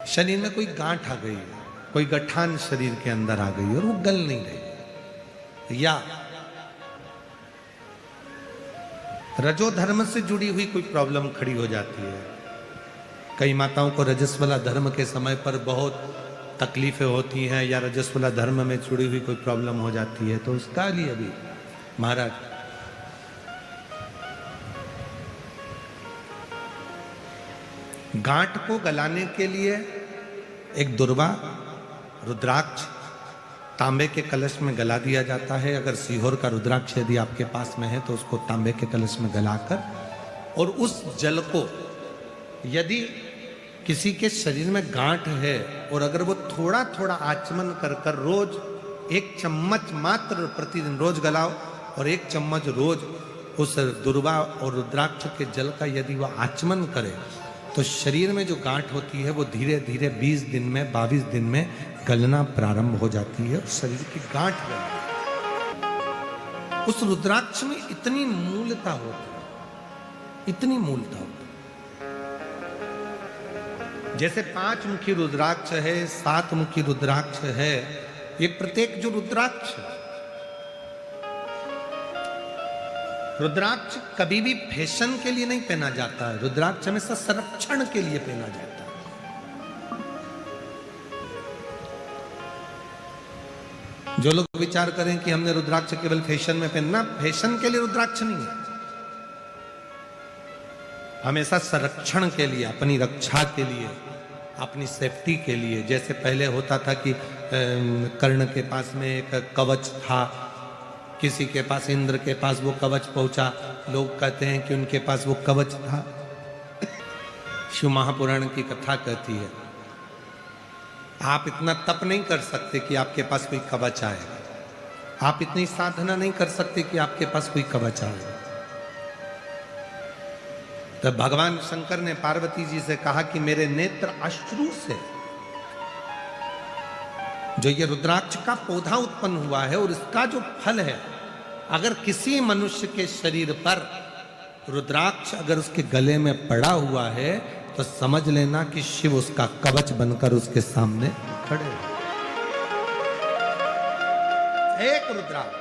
शरीर में कोई गांठ आ गई, कोई गठान शरीर के अंदर आ गई और वो गल नहीं रही, या रजो धर्म से जुड़ी हुई कोई प्रॉब्लम खड़ी हो जाती है। कई माताओं को रजस्वला धर्म के समय पर बहुत तकलीफें होती हैं, या रजस्वला धर्म में जुड़ी हुई कोई प्रॉब्लम हो जाती है, तो उसका लिए अभी महाराज गांठ को गलाने के लिए एक दुर्वा रुद्राक्ष तांबे के कलश में गला दिया जाता है। अगर सीहोर का रुद्राक्ष यदि आपके पास में है तो उसको तांबे के कलश में गलाकर, और उस जल को यदि किसी के शरीर में गांठ है और अगर वो थोड़ा थोड़ा आचमन कर कर रोज 1 चम्मच मात्र प्रतिदिन रोज गलाओ, और 1 चम्मच रोज उस दुर्वा और रुद्राक्ष के जल का यदि वह आचमन करे, तो शरीर में जो गांठ होती है वो धीरे धीरे 20 दिन में 22 दिन में गलना प्रारंभ हो जाती है, शरीर की गांठ गलती। उस रुद्राक्ष में इतनी मूलता होती है, इतनी मूलता होती है। जैसे 5 मुखी रुद्राक्ष है, 7 मुखी रुद्राक्ष है, ये प्रत्येक जो रुद्राक्ष है, रुद्राक्ष कभी भी फैशन के लिए नहीं पहना जाता है, रुद्राक्ष हमेशा संरक्षण के लिए पहना जाता है। जो लोग विचार करें कि हमने रुद्राक्ष केवल फैशन में पहनना, फैशन के लिए रुद्राक्ष नहीं है, हमेशा संरक्षण के लिए, अपनी रक्षा के लिए, अपनी सेफ्टी के लिए। जैसे पहले होता था कि कर्ण के पास में एक कवच था, किसी के पास इंद्र के पास वो कवच पहुंचा, लोग कहते हैं कि उनके पास वो कवच था। शिव महापुराण की कथा कहती है आप इतना तप नहीं कर सकते कि आपके पास कोई कवच आए, आप इतनी साधना नहीं कर सकते कि आपके पास कोई कवच आए। तो भगवान शंकर ने पार्वती जी से कहा कि मेरे नेत्र अश्रु से जो ये रुद्राक्ष का पौधा उत्पन्न हुआ है और इसका जो फल है, अगर किसी मनुष्य के शरीर पर रुद्राक्ष अगर उसके गले में पड़ा हुआ है तो समझ लेना कि शिव उसका कवच बनकर उसके सामने खड़े हैं। एक रुद्राक्ष